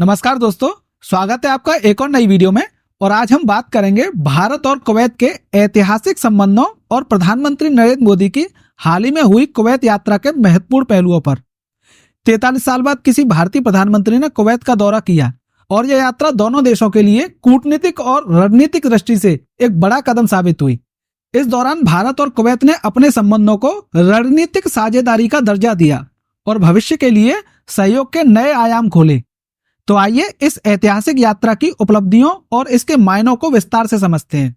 नमस्कार दोस्तों, स्वागत है आपका एक और नई वीडियो में। और आज हम बात करेंगे भारत और कुवैत के ऐतिहासिक संबंधों और प्रधानमंत्री नरेंद्र मोदी की हाल ही में हुई कुवैत यात्रा के महत्वपूर्ण पहलुओं पर। 43 साल बाद किसी भारतीय प्रधानमंत्री ने कुवैत का दौरा किया और यह यात्रा दोनों देशों के लिए कूटनीतिक और रणनीतिक दृष्टि से एक बड़ा कदम साबित हुई। इस दौरान भारत और कुवैत ने अपने संबंधों को रणनीतिक साझेदारी का दर्जा दिया और भविष्य के लिए सहयोग के नए आयाम खोले। तो आइए इस ऐतिहासिक यात्रा की उपलब्धियों और इसके मायनों को विस्तार से समझते हैं।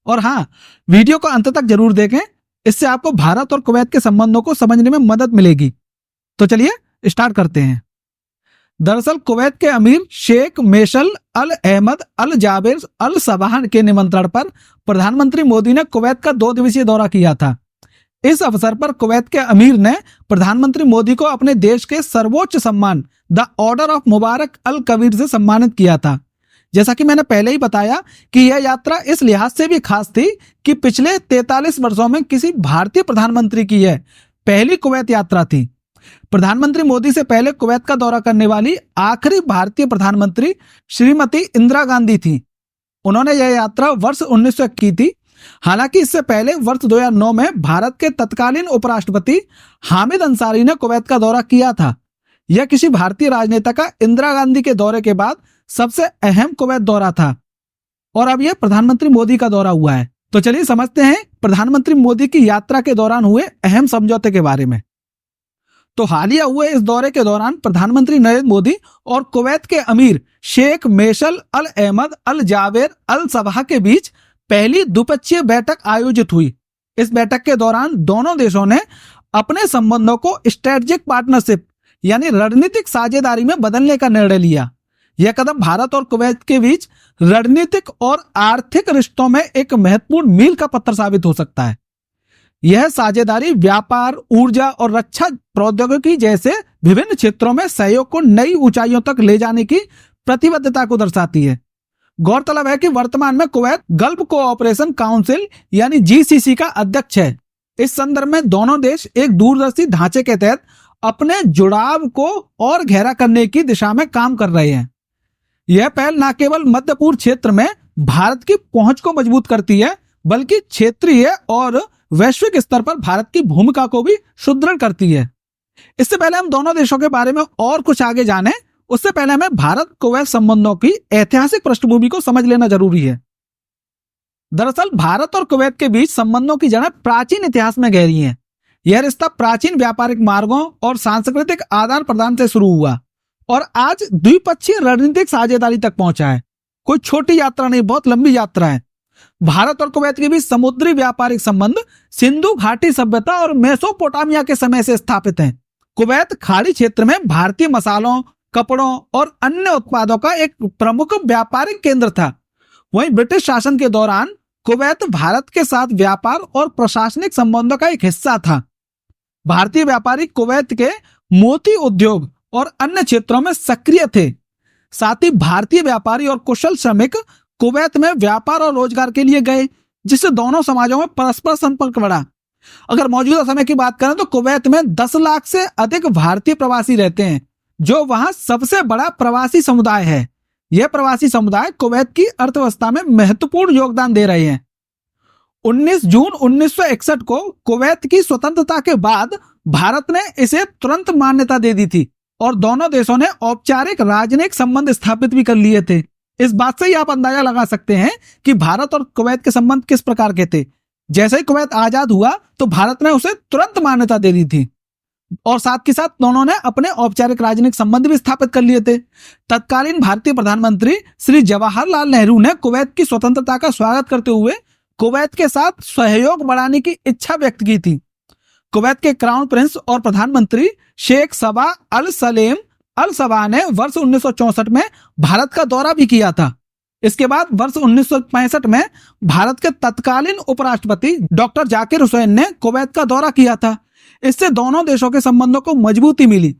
और हाँ, वीडियो को अंत तक जरूर देखें, इससे आपको भारत और कुवैत के संबंधों को समझने में मदद मिलेगी। तो चलिए स्टार्ट करते हैं। दरअसल कुवैत के अमीर शेख मेशल अल अहमद अल जाबिर अल सबाह के निमंत्रण पर प्रधानमंत्री मोदी ने कुवैत का 2 दिवसीय दौरा किया था। इस अवसर पर कुवैत के अमीर ने प्रधानमंत्री मोदी को अपने देश के सर्वोच्च सम्मान द ऑर्डर ऑफ मुबारक अल कबीर से सम्मानित किया था। जैसा कि मैंने पहले ही बताया कि यह यात्रा इस लिहाज से भी खास थी कि पिछले 43 वर्षों में किसी भारतीय प्रधानमंत्री की यह पहली कुवैत यात्रा थी। प्रधानमंत्री मोदी से पहले कुवैत का दौरा करने वाली आखिरी भारतीय प्रधानमंत्री श्रीमती इंदिरा गांधी थी। उन्होंने यह यात्रा वर्ष 1901 की थी। हालांकि इससे पहले वर्ष 2009 में भारत के तत्कालीन उपराष्ट्रपति हामिद अंसारी ने कुवैत का दौरा किया था। यह किसी भारतीय राजनेता का इंदिरा गांधी के दौरे के बाद सबसे अहम कुवैत दौरा था और अब यह प्रधानमंत्री मोदी का दौरा हुआ है। तो चलिए समझते हैं प्रधानमंत्री मोदी की यात्रा के दौरान हुए अहम समझौते के बारे में। तो हालिया हुए इस दौरे के दौरान प्रधानमंत्री नरेंद्र मोदी और कुवैत के अमीर शेख मेशल अल अहमद अल जाबिर अल सबाह के बीच पहली द्विपक्षीय बैठक आयोजित हुई। इस बैठक के दौरान दोनों देशों ने अपने संबंधों को स्ट्रेटेजिक पार्टनरशिप यानी रणनीतिक साझेदारी में बदलने का निर्णय लिया। यह कदम भारत और कुवैत के बीच रणनीतिक और आर्थिक रिश्तों में एक महत्वपूर्ण मील का पत्थर साबित हो सकता है। यह साझेदारी व्यापार, ऊर्जा और रक्षा प्रौद्योगिकी जैसे विभिन्न क्षेत्रों में सहयोग को नई ऊंचाइयों तक ले जाने की प्रतिबद्धता को दर्शाती है। गौरतलब है कि वर्तमान में कुवैत गल्फ कोऑपरेशन काउंसिल यानी जीसीसी का अध्यक्ष है। इस संदर्भ में दोनों देश एक दूरदर्शी ढांचे के तहत अपने जुड़ाव को और गहरा करने की दिशा में काम कर रहे हैं। यह पहल न केवल मध्य पूर्व क्षेत्र में भारत की पहुंच को मजबूत करती है, बल्कि क्षेत्रीय और वैश्विक स्तर पर भारत की भूमिका को भी सुदृढ़ करती है। इससे पहले हम दोनों देशों के बारे में और कुछ आगे जाने, उससे पहले हमें भारत कुवैत संबंधों की ऐतिहासिक पृष्ठभूमि को समझ लेना जरूरी है। दरअसल भारत और कुवैत के बीच संबंधों की जड़ें प्राचीन इतिहास में गहरी हैं। यह रिश्ता प्राचीन व्यापारिक मार्गों और सांस्कृतिक आदान प्रदान से शुरू हुआ और आज द्विपक्षीय रणनीतिक साझेदारी तक पहुंचा है। कोई छोटी यात्रा नहीं, बहुत लंबी यात्रा है। भारत और कुवैत के बीच समुद्री व्यापारिक संबंध सिंधु घाटी सभ्यता और मेसोपोटामिया के समय से स्थापित हैं। कुवैत खाड़ी क्षेत्र में भारतीय मसालों, कपड़ों और अन्य उत्पादों का एक प्रमुख व्यापारिक केंद्र था। वहीं ब्रिटिश शासन के दौरान कुवैत भारत के साथ व्यापार और प्रशासनिक संबंधों का एक हिस्सा था। भारतीय व्यापारी कुवैत के मोती उद्योग और अन्य क्षेत्रों में सक्रिय थे। साथ ही भारतीय व्यापारी और कुशल श्रमिक कुवैत में व्यापार और रोजगार के लिए गए, जिससे दोनों समाजों में परस्पर संपर्क बढ़ा। अगर मौजूदा समय की बात करें तो कुवैत में 10 लाख से अधिक भारतीय प्रवासी रहते हैं, जो वहां सबसे बड़ा प्रवासी समुदाय है। यह प्रवासी समुदाय कुवैत की अर्थव्यवस्था में महत्वपूर्ण योगदान दे रहे हैं। 19 जून 1961 को कुवैत की स्वतंत्रता के बाद भारत ने इसे तुरंत मान्यता दे दी थी और दोनों देशों ने औपचारिक राजनयिक संबंध स्थापित भी कर लिए थे। इस बात से ही आप अंदाजा लगा सकते हैं कि भारत और कुवैत के संबंध किस प्रकार के थे। जैसे ही कुवैत आजाद हुआ तो भारत ने उसे तुरंत मान्यता दे दी थी और साथ के साथ दोनों ने अपने औपचारिक राजनीतिक संबंध भी स्थापित कर लिए थे। तत्कालीन भारतीय प्रधानमंत्री श्री जवाहरलाल नेहरू ने कुवैत की स्वतंत्रता का स्वागत करते हुए कुवैत के साथ सहयोग बढ़ाने की इच्छा व्यक्त की थी। कुवैत के क्राउन प्रिंस और प्रधानमंत्री शेख सबा अल सलेम अल सबाह ने वर्ष 1964 में भारत का दौरा भी किया था। इसके बाद वर्ष 1965 में भारत के तत्कालीन उपराष्ट्रपति डॉक्टर जाकिर हुसैन ने कुवैत का दौरा किया था। इससे दोनों देशों के संबंधों को मजबूती मिली।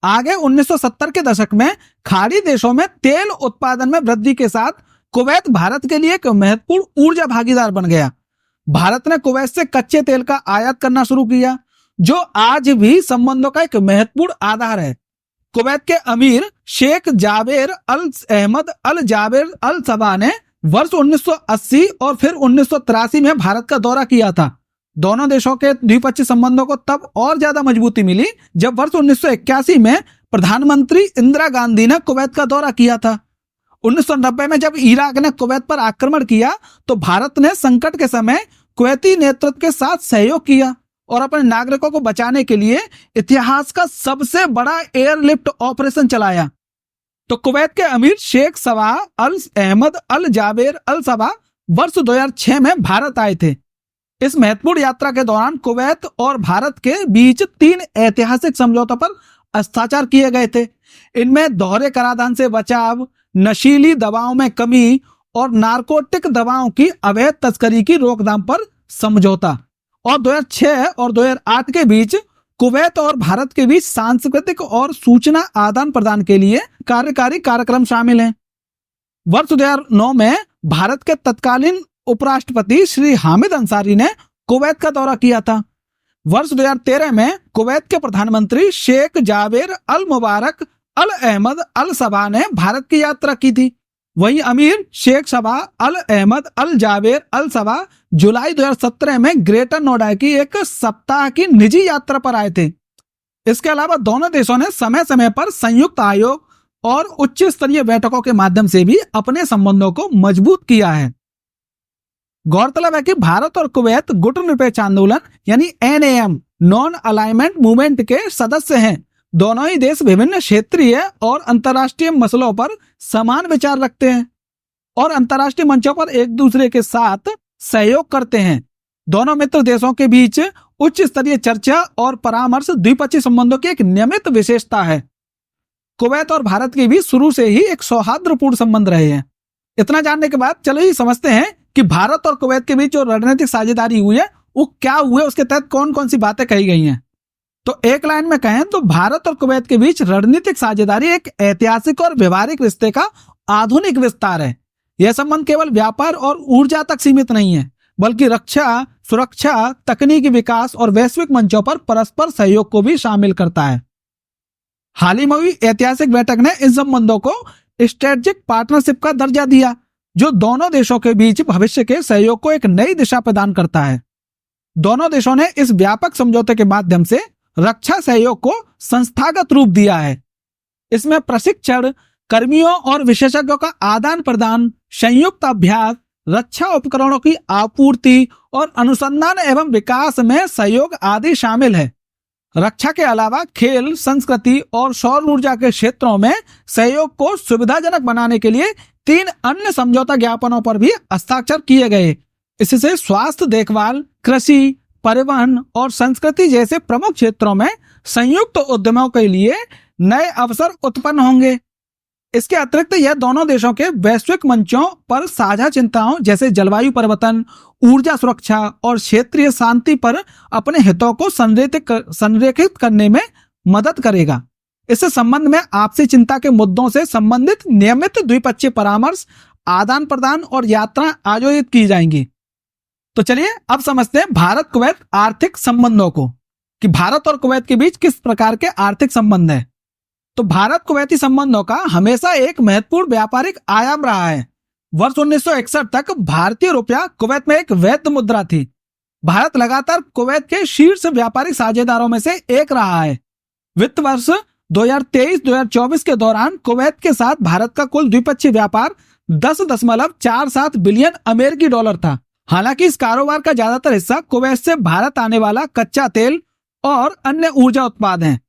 आगे 1970 के दशक में खाड़ी देशों में तेल उत्पादन में वृद्धि के साथ कुवैत भारत के लिए एक महत्वपूर्ण ऊर्जा भागीदार बन गया। भारत ने कुवैत से कच्चे तेल का आयात करना शुरू किया, जो आज भी संबंधों का एक महत्वपूर्ण आधार है। कुवैत के अमीर शेख जावेर अल अहमद अल जावेर अल सबा ने वर्ष 1980 और फिर 1983 में भारत का दौरा किया था। दोनों देशों के द्विपक्षीय संबंधों को तब और ज्यादा मजबूती मिली जब वर्ष 1981 में प्रधानमंत्री इंदिरा गांधी ने कुवैत का दौरा किया था। 1990 में जब इराक ने कुवैत पर आक्रमण किया तो भारत ने संकट के समय कुवैती नेतृत्व के साथ सहयोग किया और अपने नागरिकों को बचाने के लिए इतिहास का सबसे बड़ा एयरलिफ्ट ऑपरेशन चलाया। तो कुवैत के अमीर शेख सबा अल अहमद अल जावेर अल सबा वर्ष 2006 में भारत आए थे। इस महत्वपूर्ण यात्रा के दौरान कुवैत और भारत के बीच 3 ऐतिहासिक समझौतों पर हस्ताक्षर किए गए थे। इनमें दोहरे कराधान से बचाव, नशीली दवाओं में कमी और नारकोटिक दवाओं की अवैध तस्करी की रोकथाम पर समझौता। और 2006 और 2008 के बीच कुवैत और भारत के बीच सांस्कृतिक और सूचना आदान प्रदान के लिए कार्यकारी कार्यक्रम शामिल हैं। वर्ष 2009 में भारत के तत्कालीन उपराष्ट्रपति श्री हामिद अंसारी ने कुवैत का दौरा किया था। वर्ष 2013 में कुवैत के प्रधानमंत्री शेख जावेर अल मुबारक अल अहमद अल सबा ने भारत की यात्रा की थी। वहीं अमीर शेख सबा अल अहमद अल जावेर अल सबा जुलाई 2017 में ग्रेटर नोएडा की एक सप्ताह की निजी यात्रा पर आए थे। इसके अलावा दोनों देशों ने समय समय पर संयुक्त आयोग और उच्च स्तरीय बैठकों के माध्यम से भी अपने संबंधों को मजबूत किया है। गौरतलब है कि भारत और कुवैत गुटनिरपेक्ष आंदोलन यानी NAM नॉन अलाइनमेंट मूवमेंट के सदस्य हैं। दोनों ही देश विभिन्न क्षेत्रीय और अंतर्राष्ट्रीय मसलों पर समान विचार रखते हैं और अंतर्राष्ट्रीय मंचों पर एक दूसरे के साथ सहयोग करते हैं। दोनों मित्र देशों के बीच उच्च स्तरीय चर्चा और परामर्श द्विपक्षीय संबंधों की एक नियमित विशेषता है। कुवैत और भारत के बीच शुरू से ही एक सौहार्दपूर्ण संबंध रहे हैं। इतना जानने के बाद चलो ही समझते हैं कि भारत और कुवैत के बीच जो रणनीतिक साझेदारी हुई है वो क्या हुए, उसके तहत कौन कौन सी बातें कही गई हैं। तो एक लाइन में कहें तो भारत और कुवैत के बीच रणनीतिक साझेदारी एक ऐतिहासिक और व्यवहारिक रिश्ते का आधुनिक विस्तार है। यह संबंध केवल व्यापार और ऊर्जा तक सीमित नहीं है, बल्कि रक्षा, सुरक्षा, तकनीकी विकास और वैश्विक मंचों पर परस्पर सहयोग को भी शामिल करता है। हाल ही में हुई ऐतिहासिक बैठक ने इन संबंधों को स्ट्रेटेजिक पार्टनरशिप का दर्जा दिया, जो दोनों देशों के बीच भविष्य के सहयोग को एक नई दिशा प्रदान करता है। दोनों देशों ने इस व्यापक समझौते के माध्यम से रक्षा सहयोग को संस्थागत रूप दिया है। इसमें प्रशिक्षण, कर्मियों और विशेषज्ञों का आदान प्रदान, संयुक्त अभ्यास, रक्षा उपकरणों की आपूर्ति और अनुसंधान एवं विकास में सहयोग आदि शामिल है। रक्षा के अलावा खेल, संस्कृति और सौर ऊर्जा के क्षेत्रों में सहयोग को सुविधाजनक बनाने के लिए 3 अन्य समझौता ज्ञापनों पर भी हस्ताक्षर किए गए। इससे स्वास्थ्य देखभाल, कृषि, परिवहन और संस्कृति जैसे प्रमुख क्षेत्रों में संयुक्त उद्यमों के लिए नए अवसर उत्पन्न होंगे। इसके अतिरिक्त यह दोनों देशों के वैश्विक मंचों पर साझा चिंताओं जैसे जलवायु परिवर्तन, ऊर्जा सुरक्षा और क्षेत्रीय शांति पर अपने हितों को संरेखित करने में मदद करेगा। इस संबंध में आपसी चिंता के मुद्दों से संबंधित नियमित द्विपक्षीय परामर्श, आदान प्रदान और यात्रा आयोजित की जाएंगी। तो चलिए अब समझते हैं भारत कुवैत आर्थिक संबंधों को, कि भारत और कुवैत के बीच किस प्रकार के आर्थिक संबंध है। तो भारत कुवैती संबंधों का हमेशा एक महत्वपूर्ण व्यापारिक आयाम रहा है। वर्ष 1961 तक भारतीय रुपया कुवैत में एक वैध मुद्रा थी। भारत लगातार कुवैत के शीर्ष व्यापारिक साझेदारों में से एक रहा है। वित्त वर्ष 2023-2024 के दौरान कुवैत के साथ भारत का कुल द्विपक्षीय व्यापार 10.47 बिलियन अमेरिकी डॉलर था। हालांकि इस कारोबार का ज्यादातर हिस्सा कुवैत से भारत आने वाला कच्चा तेल और अन्य ऊर्जा उत्पाद हैं।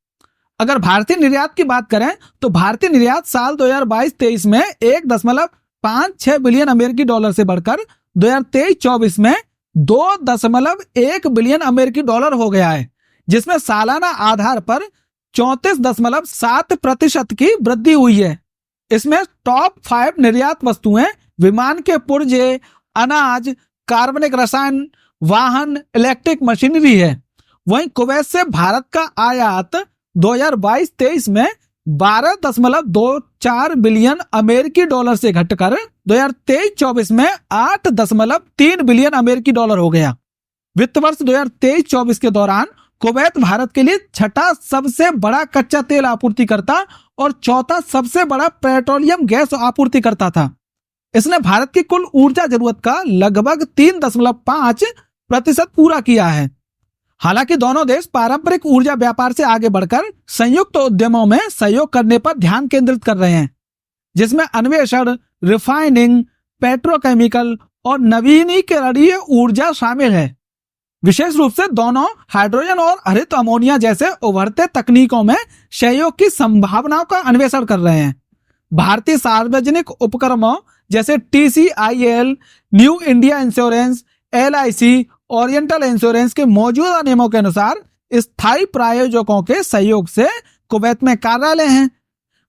अगर भारतीय निर्यात की बात करें तो भारतीय निर्यात साल 2022-23 में 1.56 बिलियन अमेरिकी डॉलर से बढ़कर 2023-24 में 2.1 बिलियन अमेरिकी डॉलर हो गया है, जिसमें सालाना आधार पर 34.7% की वृद्धि हुई है। इसमें टॉप 5 निर्यात वस्तुएं विमान के पुर्जे, अनाज, कार्बनिक रसायन, वाहन, इलेक्ट्रिक मशीनरी है। वहीं कुवैत से भारत का आयात 2022-23 में 12.24 बिलियन अमेरिकी डॉलर से घटकर 2023-24 में 8.3 बिलियन अमेरिकी डॉलर हो गया। वित्त वर्ष 2023-24 के दौरान कुवैत भारत के लिए छठा सबसे बड़ा कच्चा तेल आपूर्तिकर्ता और चौथा सबसे बड़ा पेट्रोलियम गैस आपूर्तिकर्ता था। इसने भारत की कुल ऊर्जा जरूरत का लगभग 3.5% पूरा किया है। हालांकि दोनों देश पारंपरिक ऊर्जा व्यापार से आगे बढ़कर संयुक्त उद्यमों में सहयोग करने पर ध्यान केंद्रित कर रहे हैं, जिसमें अन्वेषण, रिफाइनिंग, पेट्रोकेमिकल और नवीनीकरणीय ऊर्जा शामिल है। विशेष रूप से दोनों हाइड्रोजन और हरित अमोनिया जैसे उभरते तकनीकों में सहयोग की संभावनाओं का अन्वेषण कर रहे हैं। भारतीय सार्वजनिक उपक्रमों जैसे TCIL, new India insurance, LIC, oriental insurance के मौजूदा नियमों के अनुसार स्थायी प्रायोजकों के सहयोग से कुवैत में कार्यालय हैं।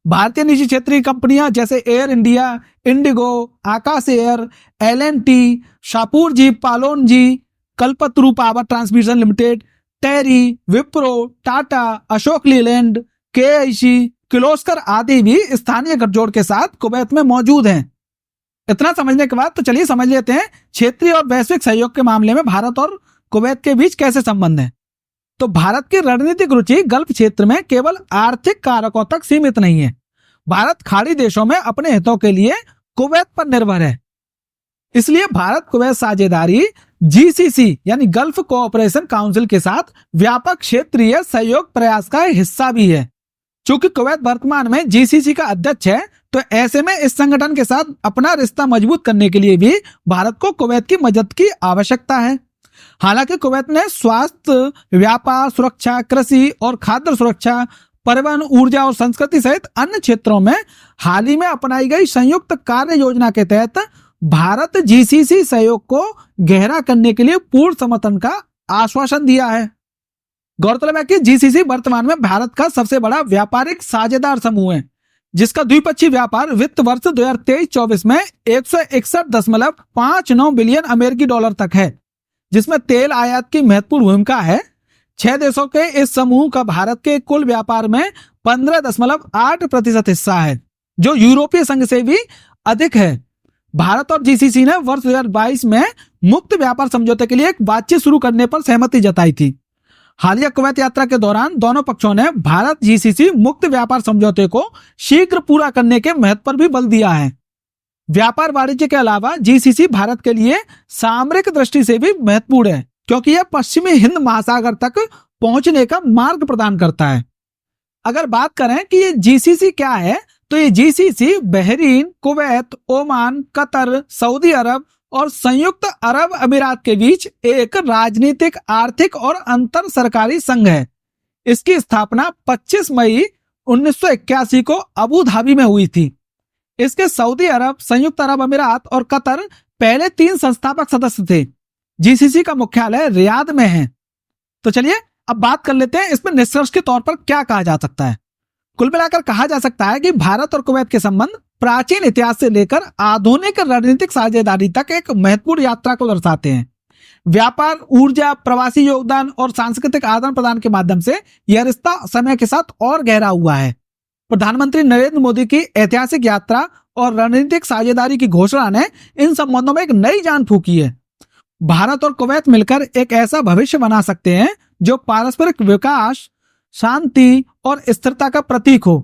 भारतीय निजी क्षेत्रीय कंपनियां जैसे एयर इंडिया, इंडिगो, आकाश एयर, L&T, शाहपुर जी, पालोन जी, कल्पतरू पावर ट्रांसमिशन लिमिटेड, टेरी, विप्रो, टाटा, अशोक लीलैंड, KIC, किर्लोस्कर आदि भी स्थानीय गठजोड़ के साथ कुवैत में मौजूद हैं। इतना समझने के बाद तो चलिए समझ लेते हैं क्षेत्रीय और वैश्विक सहयोग के मामले में भारत और कुवैत के बीच कैसे संबंध है। तो भारत की रणनीतिक रुचि गल्फ क्षेत्र में केवल आर्थिक कारकों तक सीमित नहीं है। भारत खाड़ी देशों में अपने हितों के लिए कुवैत पर निर्भर है। इसलिए भारत कुवैत साझेदारी GCC यानी गल्फ कोऑपरेशन काउंसिल के साथ व्यापक क्षेत्रीय सहयोग प्रयास का हिस्सा भी है। चूंकि कुवैत वर्तमान में GCC का अध्यक्ष है, तो ऐसे में इस संगठन के साथ अपना रिश्ता मजबूत करने के लिए भी भारत को कुवैत की मदद की आवश्यकता है। हालांकि कुवैत ने स्वास्थ्य, व्यापार, सुरक्षा, कृषि और खाद्य सुरक्षा, परिवहन, ऊर्जा और संस्कृति सहित अन्य क्षेत्रों में हाल ही में अपनाई गई संयुक्त कार्य योजना के तहत भारत GCC सहयोग को गहरा करने के लिए पूर्ण समर्थन का आश्वासन दिया है। गौरतलब है कि GCC वर्तमान में भारत का सबसे बड़ा व्यापारिक साझेदार समूह है, जिसका द्विपक्षीय व्यापार वित्त वर्ष 2023-24 में 161.59 बिलियन अमेरिकी डॉलर तक है, जिसमें तेल आयात की महत्वपूर्ण भूमिका है। 6 देशों के इस समूह का भारत के कुल व्यापार में 15.8% हिस्सा है, जो यूरोपीय संघ से भी अधिक है। भारत और GCC ने वर्ष 2022 में मुक्त व्यापार समझौते के लिए एक बातचीत शुरू करने पर सहमति जताई थी। हालिया कुवैत यात्रा के दौरान दोनों पक्षों ने भारत GCC मुक्त व्यापार समझौते को शीघ्र पूरा करने के महत्व पर भी बल दिया है। व्यापार वाणिज्य के अलावा GCC भारत के लिए सामरिक दृष्टि से भी महत्वपूर्ण है, क्योंकि यह पश्चिमी हिंद महासागर तक पहुंचने का मार्ग प्रदान करता है। अगर बात करें कि ये GCC क्या है, तो ये GCC Bahrain, Kuwait, Oman, Qatar, Saudi Arab और संयुक्त अरब अमीरात के बीच एक राजनीतिक, आर्थिक और अंतर सरकारी संघ है। इसकी स्थापना 25 मई 1981 को अबू धाबी में हुई थी। इसके सऊदी अरब, संयुक्त अरब अमीरात और कतर पहले 3 संस्थापक सदस्य थे। GCC का मुख्यालय रियाद में है। तो चलिए अब बात कर लेते हैं इसमें निष्कर्ष के तौर पर क्या कहा जा सकता है। कुल मिलाकर कहा जा सकता है कि भारत और कुवैत के संबंध प्राचीन इतिहास से लेकर आधुनिक रणनीतिक साझेदारी तक एक महत्वपूर्ण यात्रा को दर्शाते हैं। व्यापार, ऊर्जा, प्रवासी योगदान और सांस्कृतिक आदान प्रदान के माध्यम से यह रिश्ता समय के साथ और गहरा हुआ है। प्रधानमंत्री नरेंद्र मोदी की ऐतिहासिक यात्रा और रणनीतिक साझेदारी की घोषणा ने इन संबंधों में एक नई जान फूंकी है। भारत और कुवैत मिलकर एक ऐसा भविष्य बना सकते हैं जो पारस्परिक विकास, शांति और स्थिरता का प्रतीक हो।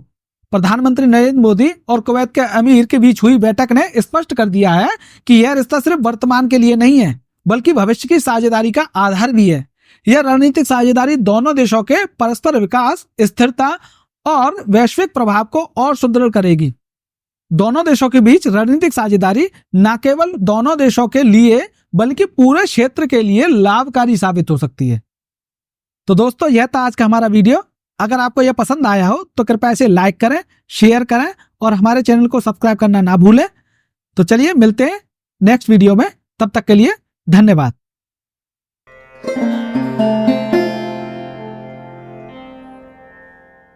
प्रधानमंत्री नरेंद्र मोदी और कुवैत के अमीर के बीच हुई बैठक ने स्पष्ट कर दिया है कि यह रिश्ता सिर्फ वर्तमान के लिए नहीं है, बल्कि भविष्य की साझेदारी का आधार भी है। यह रणनीतिक साझेदारी दोनों देशों के परस्पर विकास, स्थिरता और वैश्विक प्रभाव को और सुदृढ़ करेगी। दोनों देशों के बीच रणनीतिक साझेदारी न केवल दोनों देशों के लिए बल्कि पूरे क्षेत्र के लिए लाभकारी साबित हो सकती है। तो दोस्तों, यह था आज का हमारा वीडियो। अगर आपको यह पसंद आया हो तो कृपया इसे लाइक करें, शेयर करें और हमारे चैनल को सब्सक्राइब करना ना भूलें। तो चलिए मिलते हैं नेक्स्ट वीडियो में, तब तक के लिए धन्यवाद।